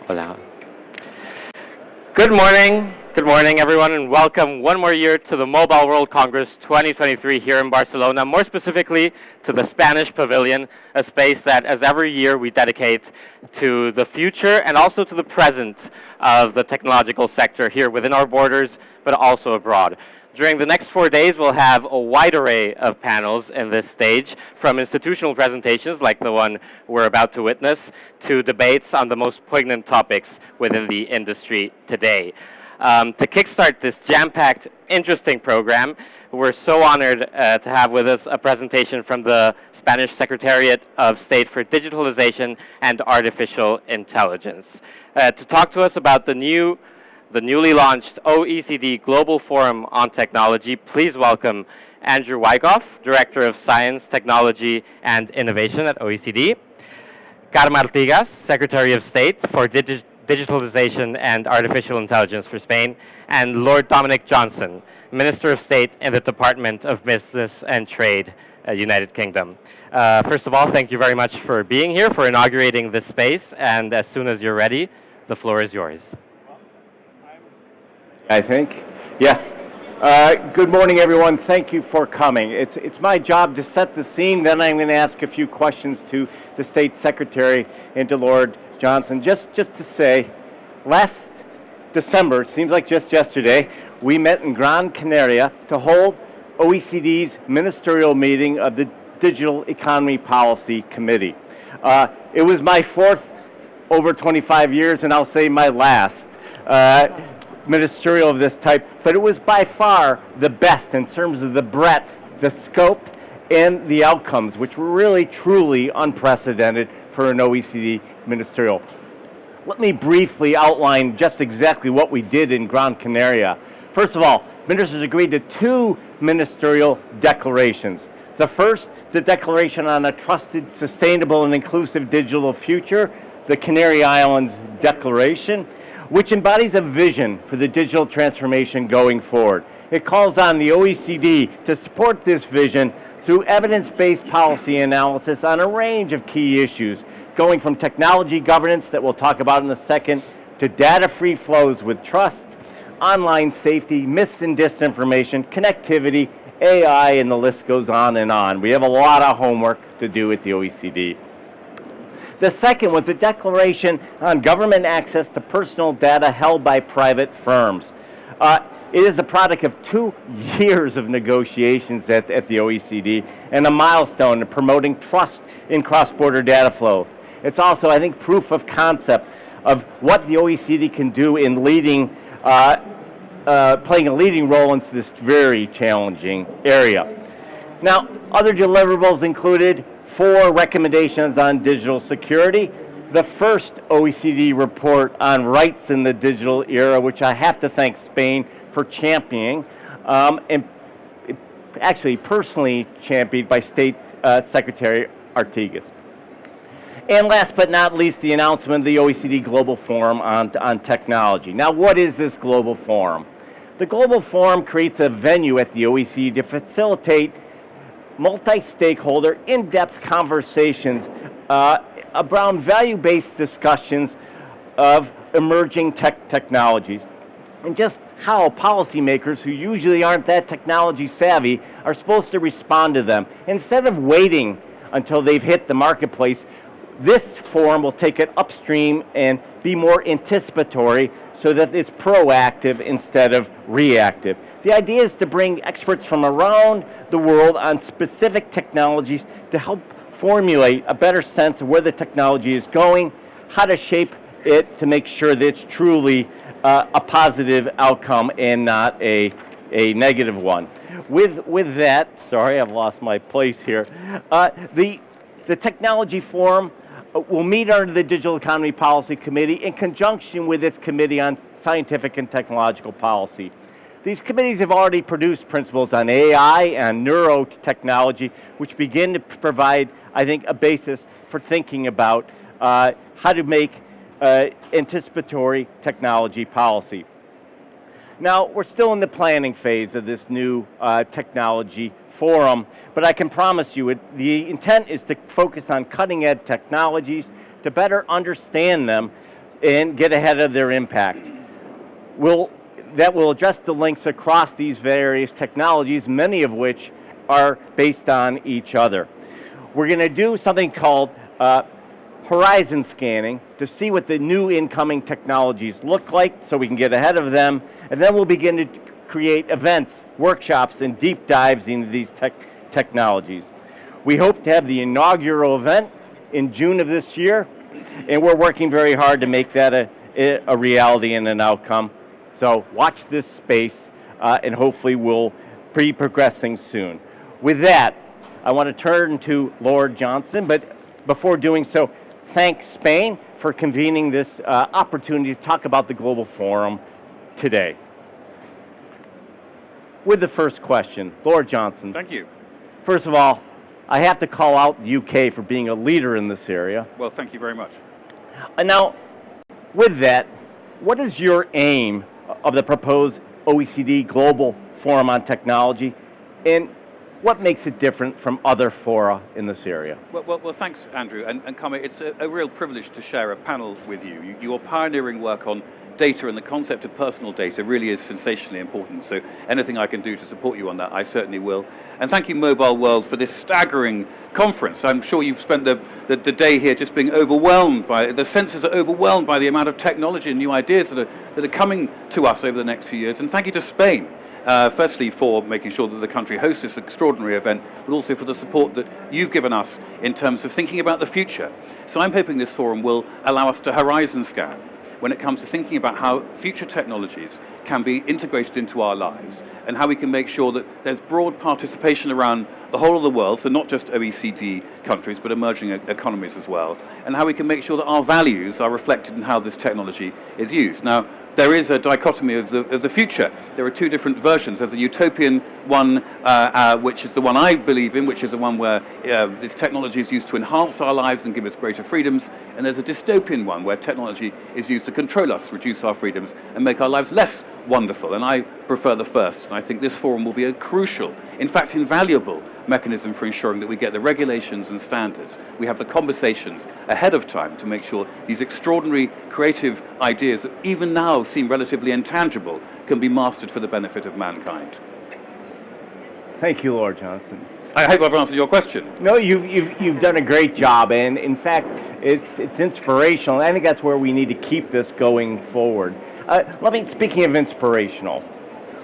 Hola. Good morning, everyone, and welcome one more year to the Mobile World Congress 2023 here in Barcelona, more specifically to the Spanish Pavilion, a space that, as every year, we dedicate to the future and also to the present of the technological sector here within our borders, but also abroad. During the next 4 days, we'll have a wide array of panels in this stage, from institutional presentations like the one we're about to witness, to debates on the most poignant topics within the industry today. To kickstart this jam-packed, interesting program, we're so honored to have with us a presentation from the Spanish Secretariat of State for Digitalization and Artificial Intelligence. To talk to us about the newly launched OECD Global Forum on Technology, please welcome Andrew Wyckoff, Director of Science, Technology, and Innovation at OECD, Carme Artigas, Secretary of State for Digitalization and Artificial Intelligence for Spain, and Lord Dominic Johnson, Minister of State in the Department of Business and Trade, United Kingdom. First of all, thank you very much for being here, for inaugurating this space, and as soon as you're ready, the floor is yours. I think. Yes. Good morning, everyone. Thank you for coming. It's my job to set the scene, then I'm going to ask a few questions to the State Secretary and to Lord Johnson. Just to say, last December, it seems like just yesterday, we met in Gran Canaria to hold OECD's ministerial meeting of the Digital Economy Policy Committee. It was my fourth over 25 years, and I'll say my last ministerial of this type, but it was by far the best in terms of the breadth, the scope, and the outcomes, which were really, truly unprecedented for an OECD ministerial. Let me briefly outline just exactly what we did in Gran Canaria. First of all, ministers agreed to two ministerial declarations. The first, the Declaration on a Trusted, Sustainable, and Inclusive Digital Future, the Canary Islands Declaration, which embodies a vision for the digital transformation going forward. It calls on the OECD to support this vision through evidence-based policy analysis on a range of key issues, going from technology governance that we'll talk about in a second, to data-free flows with trust, online safety, mis and disinformation, connectivity, AI, and the list goes on and on. We have a lot of homework to do at the OECD. The second was a declaration on government access to personal data held by private firms. It is the product of 2 years of negotiations at the OECD and a milestone in promoting trust in cross-border data flows. It's also, I think, proof of concept of what the OECD can do in leading, playing a leading role into this very challenging area. Now, other deliverables included 4 recommendations on digital security, the first OECD report on rights in the digital era, which I have to thank Spain for championing, and actually personally championed by State Secretary Artigas. And last but not least, the announcement of the OECD Global Forum on Technology. Now, what is this Global Forum? The Global Forum creates a venue at the OECD to facilitate multi-stakeholder, in-depth conversations around value-based discussions of emerging technologies, and just how policymakers who usually aren't that technology savvy are supposed to respond to them. Instead of waiting until they've hit the marketplace, this forum will take it upstream and be more anticipatory so that it's proactive instead of reactive. The idea is to bring experts from around the world on specific technologies to help formulate a better sense of where the technology is going, how to shape it to make sure that it's truly a positive outcome and not a negative one. With that, sorry, I've lost my place here. The Technology Forum will meet under the Digital Economy Policy Committee in conjunction with its Committee on Scientific and Technological Policy. These committees have already produced principles on AI and neurotechnology, which begin to provide, I think, a basis for thinking about how to make anticipatory technology policy. Now, we're still in the planning phase of this new technology forum, but I can promise you the intent is to focus on cutting-edge technologies, to better understand them, and get ahead of their impact. That will address the links across these various technologies, many of which are based on each other. We're going to do something called horizon scanning to see what the new incoming technologies look like so we can get ahead of them, and then we'll begin to create events, workshops, and deep dives into these technologies. We hope to have the inaugural event in June of this year, and we're working very hard to make that a reality and an outcome. So watch this space, and hopefully we'll be progressing soon. With that, I want to turn to Lord Johnson, but before doing so, thank Spain for convening this opportunity to talk about the Global Forum today. With the first question, Lord Johnson. Thank you. First of all, I have to call out the UK for being a leader in this area. Well, thank you very much. Now, with that, what is your aim of the proposed OECD Global Forum on Technology, and what makes it different from other fora in this area? Well, thanks, Andrew. And Kame, it's a real privilege to share a panel with you. Your pioneering work on data and the concept of personal data really is sensationally important. So anything I can do to support you on that, I certainly will. And thank you, Mobile World, for this staggering conference. I'm sure you've spent the day here just being overwhelmed by, the senses are overwhelmed by the amount of technology and new ideas that are coming to us over the next few years. And thank you to Spain. Firstly, for making sure that the country hosts this extraordinary event, but also for the support that you've given us in terms of thinking about the future. So I'm hoping this forum will allow us to horizon scan when it comes to thinking about how future technologies can be integrated into our lives and how we can make sure that there's broad participation around the whole of the world, so not just OECD countries, but emerging economies as well, and how we can make sure that our values are reflected in how this technology is used. Now, there is a dichotomy of the future. There are two different versions. There's the utopian one, which is the one I believe in, which is the one where this technology is used to enhance our lives and give us greater freedoms. And there's a dystopian one where technology is used to control us, reduce our freedoms, and make our lives less wonderful. And I prefer the first. And I think this forum will be a crucial, in fact, invaluable mechanism for ensuring that we get the regulations and standards. We have the conversations ahead of time to make sure these extraordinary creative ideas that even now seem relatively intangible can be mastered for the benefit of mankind. Thank you, Lord Johnson. I hope I've answered your question. No, you've done a great job, and in fact, it's inspirational. I think that's where we need to keep this going forward. Speaking of inspirational,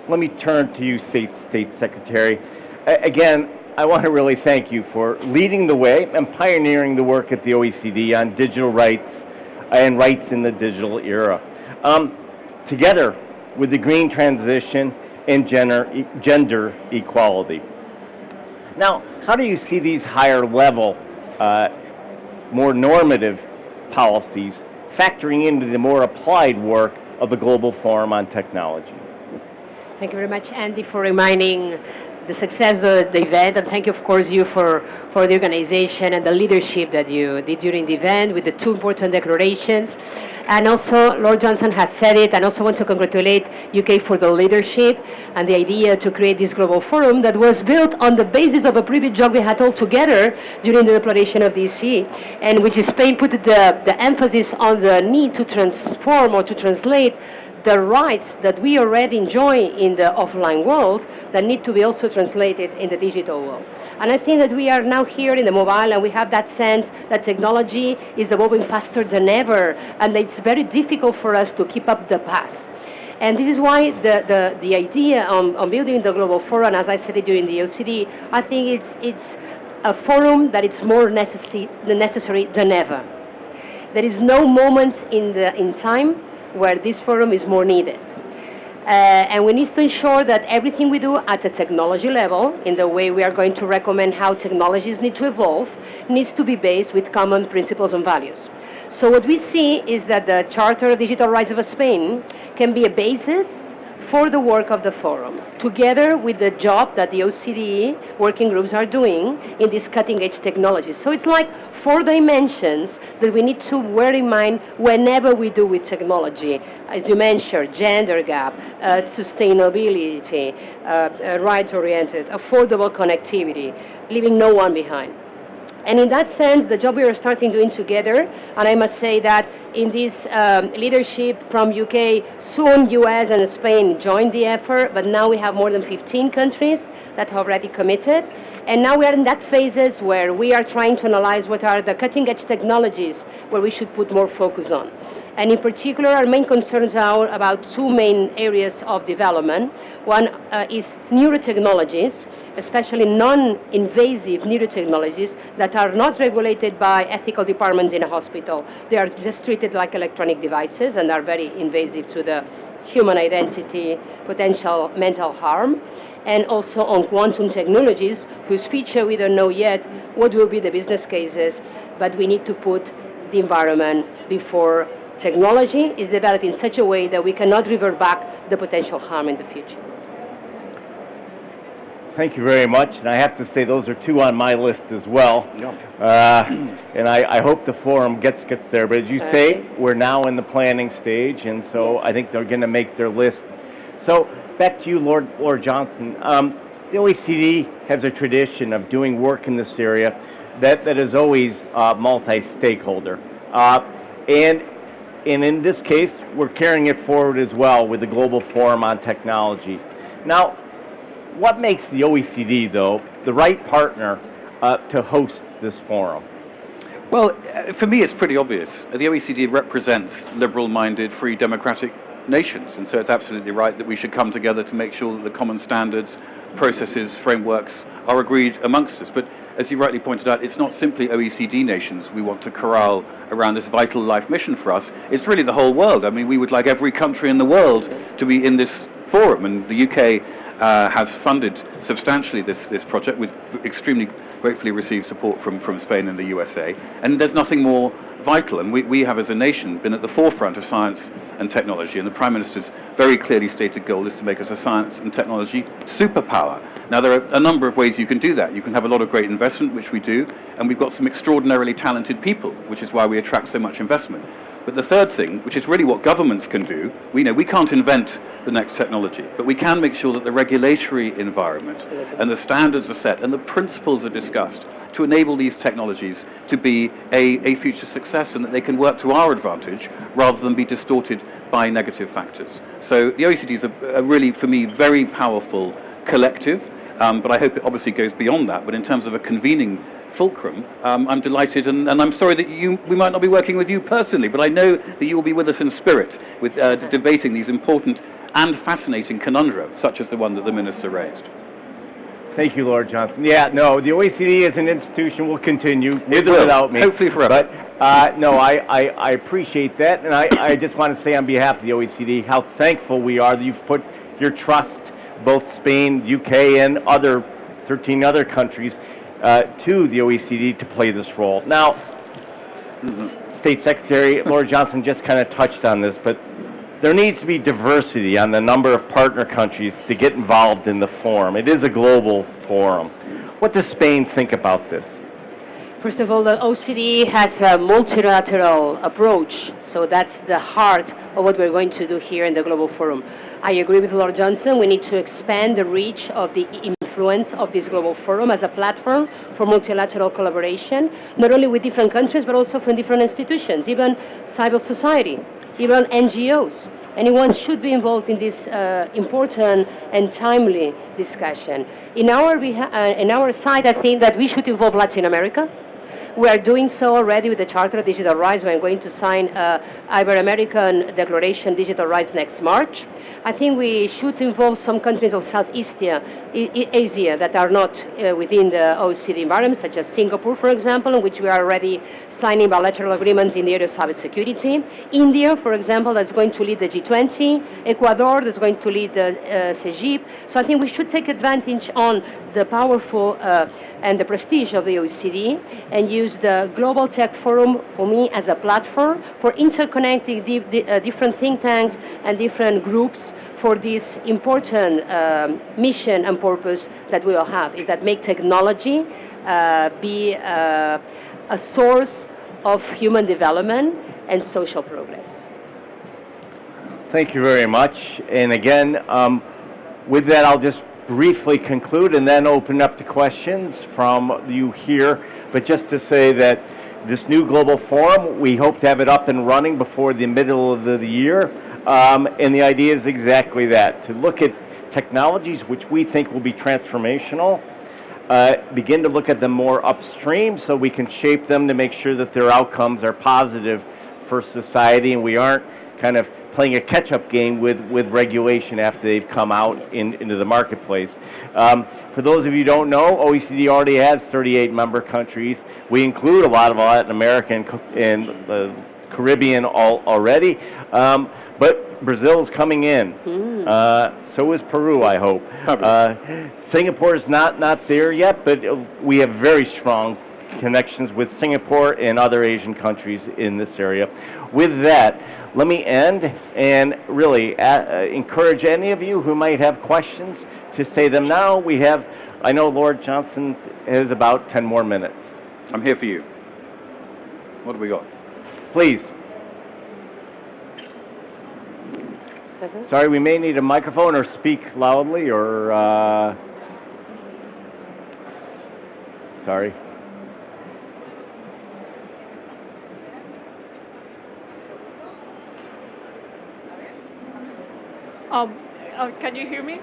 let me turn to you, State Secretary. Again, I want to really thank you for leading the way and pioneering the work at the OECD on digital rights and rights in the digital era. Together with the green transition and gender equality. Now, how do you see these higher level, more normative policies factoring into the more applied work of the Global Forum on Technology? Thank you very much, Andy, for reminding the success of the event, and thank you, of course, you for the organization and the leadership that you did during the event with the two important declarations. And also, Lord Johnson has said it, and also want to congratulate UK for the leadership and the idea to create this global forum that was built on the basis of a previous job we had all together during the declaration of the EC, and which is Spain put the emphasis on the need to transform or to translate the rights that we already enjoy in the offline world that need to be also translated in the digital world. And I think that we are now here in the mobile, and we have that sense that technology is evolving faster than ever, and it's very difficult for us to keep up the path. And this is why the idea on building the global forum, as I said it during the OECD, I think it's a forum that is more necessary than ever. There is no moment in time where this forum is more needed. And we need to ensure that everything we do at a technology level, in the way we are going to recommend how technologies need to evolve, needs to be based with common principles and values. So what we see is that the Charter of Digital Rights of Spain can be a basis for the work of the forum, together with the job that the OECD working groups are doing in these cutting-edge technologies. So it's like 4 dimensions that we need to bear in mind whenever we do with technology. As you mentioned, gender gap, sustainability, rights-oriented, affordable connectivity, leaving no one behind. And in that sense, the job we are starting doing together, and I must say that in this leadership from UK, soon US and Spain joined the effort, but now we have more than 15 countries that have already committed. And now we are in that phases where we are trying to analyze what are the cutting edge technologies where we should put more focus on. And in particular, our main concerns are about two main areas of development. One is neurotechnologies, especially non-invasive neurotechnologies that are not regulated by ethical departments in a hospital. They are just treated like electronic devices and are very invasive to the human identity, potential mental harm. And also on quantum technologies, whose feature we don't know yet what will be the business cases, but we need to put the environment before technology is developed in such a way that we cannot revert back the potential harm in the future. Thank you very much, and I have to say those are two on my list as well. And I hope the forum gets there. But as you say, we're now in the planning stage, and so Yes. I think they're going to make their list. So back to you, Lord Johnson. The OECD has a tradition of doing work in this area that is always multi-stakeholder, and in this case, we're carrying it forward as well with the Global Forum on Technology. Now, what makes the OECD, though, the right partner to host this forum? Well, for me, it's pretty obvious. The OECD represents liberal-minded, free, democratic nations, and so it's absolutely right that we should come together to make sure that the common standards, processes, frameworks are agreed amongst us. But as you rightly pointed out, it's not simply OECD nations we want to corral around this vital life mission for us. It's really the whole world. I mean, we would like every country in the world to be in this forum, and the UK has funded substantially this project with extremely gratefully received support from Spain and the USA. And there's nothing more vital. And we have, as a nation, been at the forefront of science and technology. And the Prime Minister's very clearly stated goal is to make us a science and technology superpower. Now, there are a number of ways you can do that. You can have a lot of great investment, which we do. And we've got some extraordinarily talented people, which is why we attract so much investment. But the third thing, which is really what governments can do, we can't invent the next technology, but we can make sure that the regulatory environment and the standards are set and the principles are discussed to enable these technologies to be a future success, and that they can work to our advantage rather than be distorted by negative factors. So the OECD is a really, for me, very powerful collective, but I hope it obviously goes beyond that. But in terms of a convening fulcrum, I'm delighted, and I'm sorry that we might not be working with you personally, but I know that you will be with us in spirit with debating these important and fascinating conundrums, such as the one that the Minister raised. Thank you, Lord Johnson. Yeah, no, the OECD as an institution will continue with or without me. Hopefully forever. But no, I appreciate that, and I just want to say on behalf of the OECD how thankful we are that you've put your trust, both Spain, UK, and 13 other countries, to the OECD to play this role. Now, State Secretary Lord Johnson just kind of touched on this, but there needs to be diversity on the number of partner countries to get involved in the forum. It is a global forum. What does Spain think about this? First of all, the OECD has a multilateral approach, so that's the heart of what we're going to do here in the Global Forum. I agree with Lord Johnson. We need to expand the reach of the influence of this Global Forum as a platform for multilateral collaboration, not only with different countries, but also from different institutions, even civil society, even NGOs. Anyone should be involved in this important and timely discussion. In our side, I think that we should involve Latin America. We are doing so already with the Charter of Digital Rights. We're going to sign Ibero-American Declaration Digital Rights next March. I think we should involve some countries of Southeast Asia that are not within the OECD environment, such as Singapore, for example, in which we are already signing bilateral agreements in the area of cybersecurity. India, for example, that's going to lead the G20. Ecuador, that's going to lead the CEGIP. So I think we should take advantage on the powerful and the prestige of the OECD and use the Global Tech Forum, for me, as a platform for interconnecting different think tanks and different groups for this important mission and purpose that we all have, is that make technology be a source of human development and social progress. Thank you very much. And again, with that, I'll just briefly conclude and then open up to questions from you here. But just to say that this new global forum, we hope to have it up and running before the middle of the year. And the idea is exactly that, to look at technologies which we think will be transformational, begin to look at them more upstream so we can shape them to make sure that their outcomes are positive for society and we aren't kind of playing a catch-up game with regulation after they've come out into the marketplace. For those of you who don't know, OECD already has 38 member countries. We include a lot of Latin America and the Caribbean already. But Brazil is coming in. So is Peru, I hope. Singapore is not there yet, but we have very strong connections with Singapore and other Asian countries in this area. With that, let me end and really encourage any of you who might have questions to say them now. I know Lord Johnson has about 10 more minutes. I'm here for you. What have we got? Please. Sorry, we may need a microphone or speak loudly or, sorry. Can you hear me?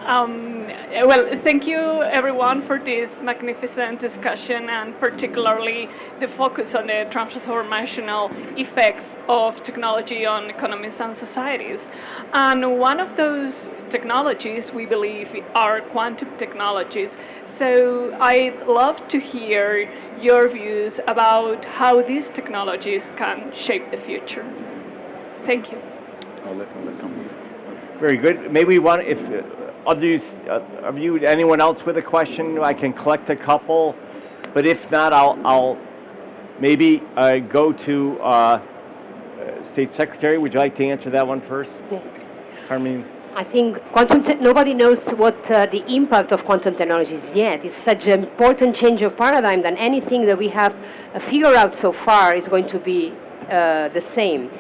Well, thank you everyone for this magnificent discussion and particularly the focus on the transformational effects of technology on economies and societies. And one of those technologies we believe are quantum technologies. So I'd love to hear your views about how these technologies can shape the future. Thank you. I'll let come. Very good. Maybe if others of you, anyone else with a question, I can collect a couple. But if not, I'll maybe go to State Secretary. Would you like to answer that one first? Yeah. Carmen? I think nobody knows what the impact of quantum technology is yet. It's such an important change of paradigm that anything that we have figured out so far is going to be the same.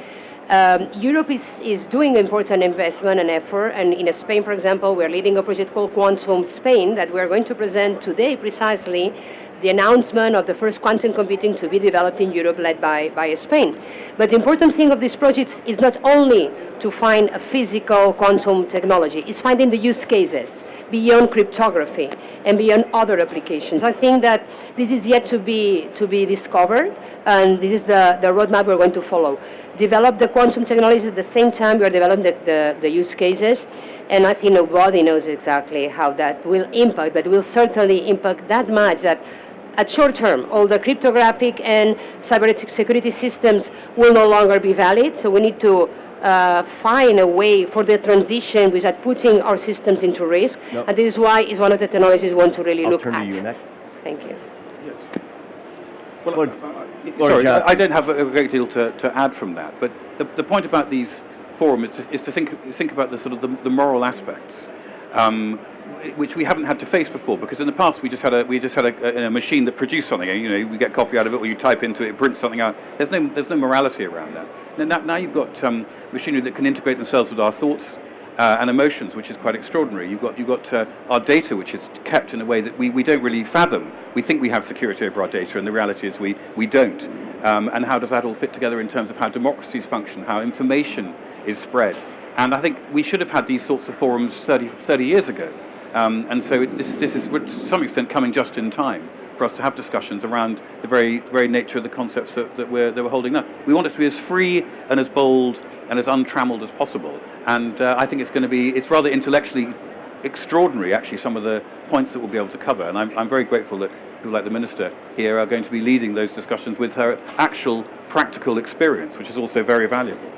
Europe is doing important investment and effort, and in Spain, for example, we're leading a project called Quantum Spain that we're going to present today precisely the announcement of the first quantum computing to be developed in Europe led by Spain. But the important thing of this project is not only to find a physical quantum technology, it's finding the use cases beyond cryptography and beyond other applications. I think that this is yet to be discovered, and this is the roadmap we're going to follow. Develop the quantum technologies at the same time we're developing the use cases, and I think nobody knows exactly how that will impact, but will certainly impact that much that at short term, all the cryptographic and cybersecurity systems will no longer be valid, so we need to find a way for the transition without putting our systems into risk, and this is why it's one of the technologies we want to really look at. I'll turn to you next. Thank you. Yes. Well, Lord sorry, Johnson. I don't have a great deal to add from that, but the point about these forums is to think about the sort of the moral aspects, which we haven't had to face before, because in the past we just had a machine that produced something. You know, we get coffee out of it, or you type into it, it prints something out. There's no morality around that. Now you've got machinery that can integrate themselves with our thoughts and emotions, which is quite extraordinary. You've got our data, which is kept in a way that we don't really fathom. We think we have security over our data, and the reality is we don't. And how does that all fit together in terms of how democracies function, how information is spread? And I think we should have had these sorts of forums 30 years ago. And so this is to some extent coming just in time for us to have discussions around the very nature of the concepts that we're holding now. We want it to be as free and as bold and as untrammeled as possible. And I think it's rather intellectually extraordinary, actually, some of the points that we'll be able to cover. And I'm very grateful that people like the Minister here are going to be leading those discussions with her actual practical experience, which is also very valuable.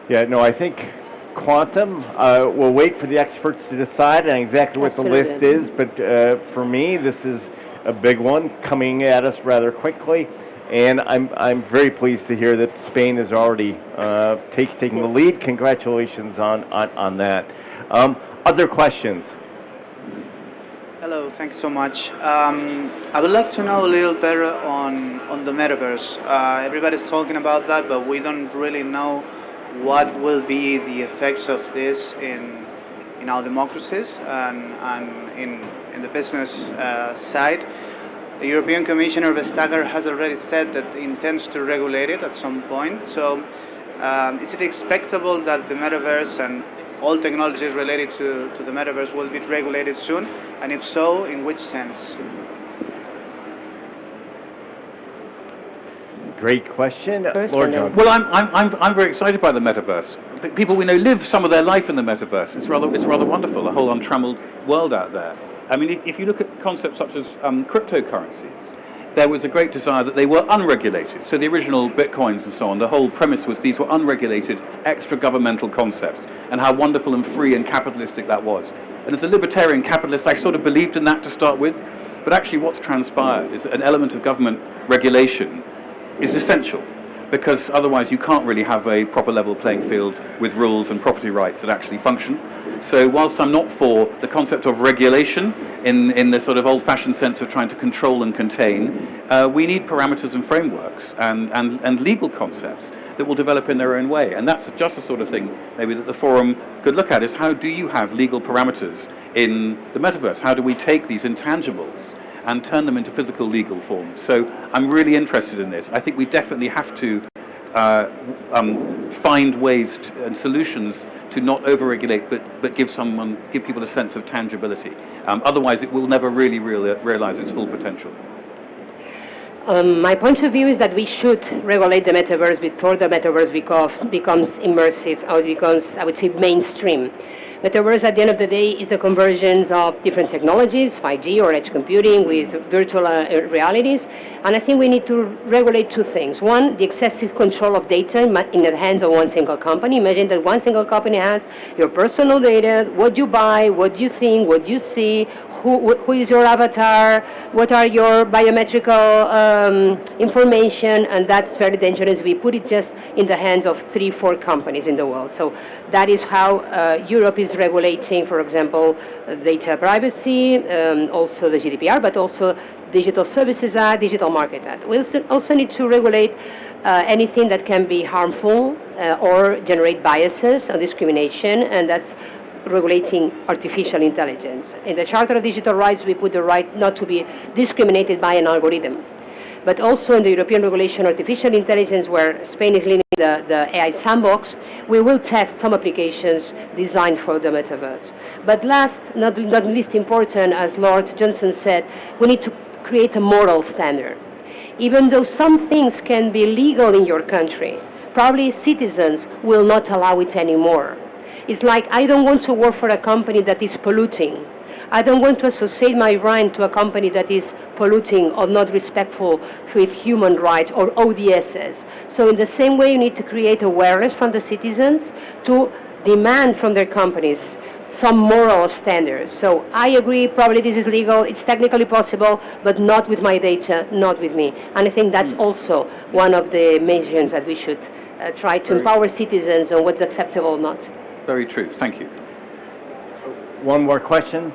Yeah, no, I think quantum, we'll wait for the experts to decide on exactly what the list is, but for me, this is a big one coming at us rather quickly, and I'm very pleased to hear that Spain is already taking the lead. Congratulations on that. Other questions? Hello, thanks so much. I would like to know a little better on the metaverse. Everybody's talking about that, but we don't really know what will be the effects of this in in our democracies and in the business side. The European Commissioner Vestager has already said that he intends to regulate it at some point. So is it expectable that the metaverse and all technologies related to the metaverse will be regulated soon? And if so, in which sense? Great question. First Lord and then- Johnson. Well, I'm very excited by the metaverse. People we know live some of their life in the metaverse. It's rather wonderful, a whole untrammeled world out there. I mean, if you look at concepts such as cryptocurrencies, there was a great desire that they were unregulated. So the original bitcoins and so on, the whole premise was these were unregulated, extra-governmental concepts, and how wonderful and free and capitalistic that was. And as a libertarian capitalist, I sort of believed in that to start with, but actually what's transpired is that an element of government regulation is essential, because otherwise you can't really have a proper level playing field with rules and property rights that actually function. So whilst I'm not for the concept of regulation in the sort of old-fashioned sense of trying to control and contain, we need parameters and frameworks and legal concepts that will develop in their own way. And that's just the sort of thing maybe that the forum could look at, is how do you have legal parameters in the metaverse? How do we take these intangibles and turn them into physical legal forms? So I'm really interested in this. I think we definitely have to find ways and solutions to not over-regulate, but give people a sense of tangibility. Otherwise, it will never really realize its full potential. My point of view is that we should regulate the metaverse before the metaverse becomes immersive or becomes, I would say, mainstream. Metaverse, at the end of the day, is a convergence of different technologies, 5G or edge computing with virtual realities. And I think we need to regulate two things. One, the excessive control of data in the hands of one single company. Imagine that one single company has your personal data, what you buy, what you think, what you see, who is your avatar, what are your biometrical information, and that's very dangerous. We put it just in the hands of 3-4 companies in the world. So that is how Europe is regulating, for example, data privacy, also the GDPR, but also Digital Services Act, Digital Market Act. We also need to regulate anything that can be harmful or generate biases or discrimination, and that's regulating artificial intelligence. In the Charter of Digital Rights, we put the right not to be discriminated by an algorithm. But also in the European regulation, artificial intelligence, where Spain is leading the AI sandbox, we will test some applications designed for the metaverse. But last, not least important, as Lord Johnson said, we need to create a moral standard. Even though some things can be legal in your country, probably citizens will not allow it anymore. It's like, I don't want to work for a company that is polluting. I don't want to associate my brand to a company that is polluting or not respectful with human rights or ODSs. So in the same way, you need to create awareness from the citizens to demand from their companies some moral standards. So I agree, probably this is legal, it's technically possible, but not with my data, not with me. And I think that's also one of the measures that we should try to empower citizens on what's acceptable or not. Very true. Thank you. One more question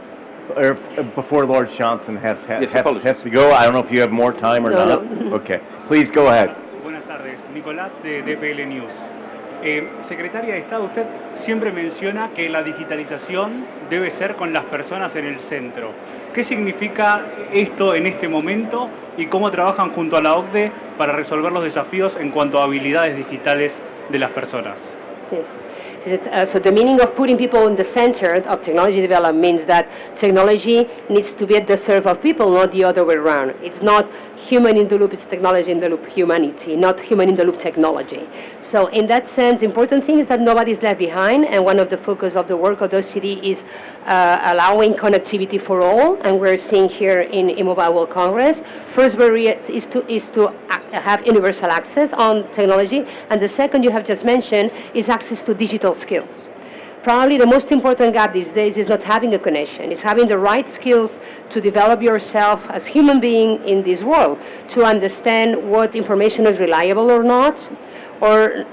before Lord Johnson has to go. I don't know if you have more time or not. No. Okay. Please go ahead. Buenas tardes. Nicolás de DPL News. Secretaria de Estado, usted siempre menciona que la digitalización debe ser con las personas en el centro. ¿Qué significa esto en este momento y cómo trabajan junto a la OCDE para resolver los desafíos en cuanto a habilidades digitales de las personas? Yes. So the meaning of putting people in the center of technology development means that technology needs to be at the service of people, not the other way around. It's not human in the loop, it's technology in the loop, humanity, not human in the loop technology. So in that sense, important thing is that nobody's left behind, and one of the focus of the work of the OECD is allowing connectivity for all, and we're seeing here in Mobile World Congress, first barrier is to have universal access on technology, and the second you have just mentioned is access to digital skills. Probably the most important gap these days is not having a connection. It's having the right skills to develop yourself as human being in this world, to understand what information is reliable or not, or,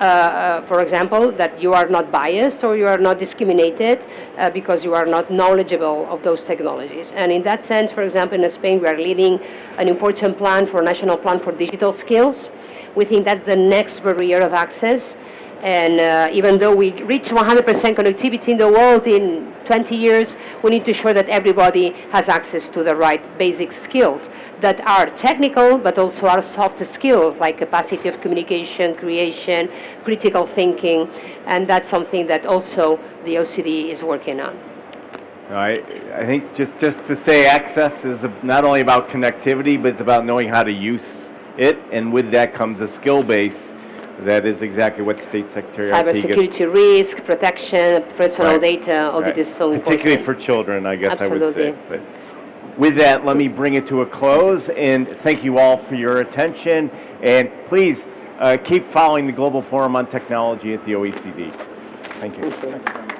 for example, that you are not biased or you are not discriminated because you are not knowledgeable of those technologies. And in that sense, for example, in Spain, we are leading an important plan for national plan for digital skills. We think that's the next barrier of access. And even though we reach 100% connectivity in the world in 20 years, we need to ensure that everybody has access to the right basic skills that are technical, but also are soft skills like capacity of communication, creation, critical thinking, and that's something that also the OECD is working on. I think just to say access is not only about connectivity, but it's about knowing how to use it, and with that comes a skill base. That is exactly what State Secretary Cybersecurity risk, protection, personal data, all that is so important. Particularly for children, I guess Absolutely. I would say. But with that, let me bring it to a close, and thank you all for your attention. And please keep following the Global Forum on Technology at the OECD. Thank you. Thank you.